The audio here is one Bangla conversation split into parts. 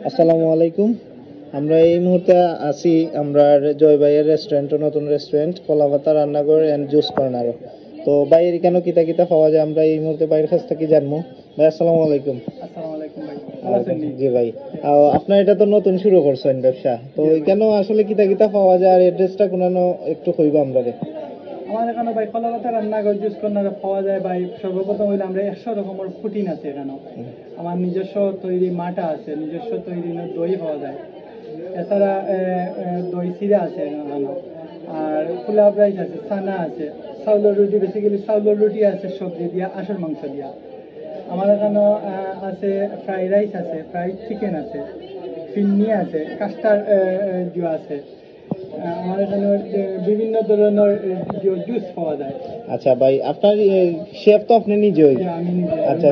আসসালামু আলাইকুম। আমরা এই মুহূর্তে আছি আমরা জয় ভাইয়ের রেস্টুরেন্ট, নতুন রেস্টুরেন্ট কলাপাতা রান্নাঘর এন্ড জুস কর্নার। তো বাইরের কেন কিতা কিতা পাওয়া যায় আমরা এই মুহূর্তে বাইরের কাছ থেকে জানবো। ভাই আসসালামু আলাইকুম। আসসালামু আলাইকুম ভাই, ভালো আছেন? জি ভাই, আপনার এটা তো নতুন শুরু করছেন ব্যবসা, তো কেন আসলে কিতা কিতা পাওয়া যায় আর অ্যাড্রেসটা কোনানো একটু কইবা আমরা। আমার এখানে ভাই কলাপাতা রান্নাঘর জুস কর্নারে পাওয়া যায় ভাই। সর্বপ্রথম হইলে আমরা 100 রকমের প্রোটিন আছে এখানে। আমার নিজস্ব তৈরি মাটা আছে, নিজস্ব তৈরি দই পাওয়া যায়। এছাড়া দই চিরা আছে এখানে, আর পোলাও রাইস আছে, চানা আছে, চাউলের রুটি, বেসিক্যালি চাউলের রুটি আছে সবজি দিয়া, আঁশের মাংস দিয়া। আমার এখানে আছে ফ্রাইড রাইস আছে, ফ্রাইড চিকেন আছে, ফিন্নি আছে, কাস্টার্ড দেওয়া আছে। আমার এখানে বিভিন্ন ধরনের জুস পাওয়া যায়। আচ্ছা ভাই, আপনার শেফ তো আপনি নিজেই? আমি নিজে। আচ্ছা,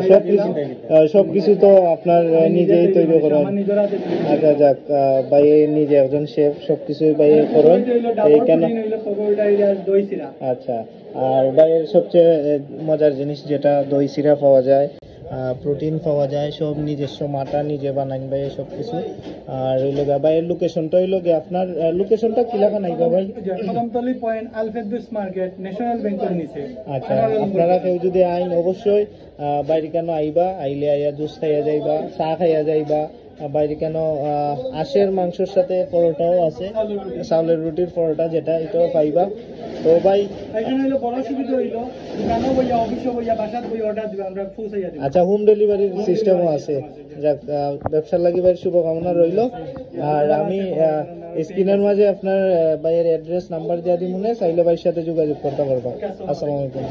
সবকিছু তো আপনার নিজেই তৈরি করেন? আচ্ছা যাক, ভাই নিজে একজন শেফ, সবকিছুই ভাই করেন। এই কেন? আচ্ছা, আর ভাইয়ের সবচেয়ে মজার জিনিস যেটা দই চিরা পাওয়া যায়, প্রোটিন পাওয়া যায়, সব নিজস্ব মাটা নিজে বানান ভাই সবকিছু। আর হইল গা ভাইয়ের লোকেশনটা হইল গিয়ে, আপনার লোকেশনটা কি লেখা নাই ভাই? কদমতলী পয়েন্ট, আলফেদুস মার্কেট, ন্যাশনাল ব্যাংকের নিচে। আচ্ছা, আপনারা কেউ যদি আইন অবশ্যই বাইরে কেন আইবা, আইলে আইয়া জুস খাইয়া যাইবা, চা খাইয়া যাইবা। বাইরে কেন আঁশের মাংসের সাথে পরোটাও আছে, চাউলের রুটির পরোটা যেটা, এটাও পাইবা। তো ভাই এখানে হলো বড় সুবিধা হইলো দোকানও বইয়া, অফিসও বইয়া, বাসাত বই অর্ডার দিবে, আমরা পৌঁছাইয়া দিব। আচ্ছা, হোম ডেলিভারির সিস্টেমও আছে। যাক, ব্যবসার লাগি ভাই শুভকামনা রইল। আর আমি স্ক্রিনের মাঝে আপনার ভাইয়ের অ্যাড্রেস নাম্বার দিয়ে দিই, মনে চাইলে ভাইয়ের সাথে যোগাযোগ করতে পারবা। আসসালামু আলাইকুম।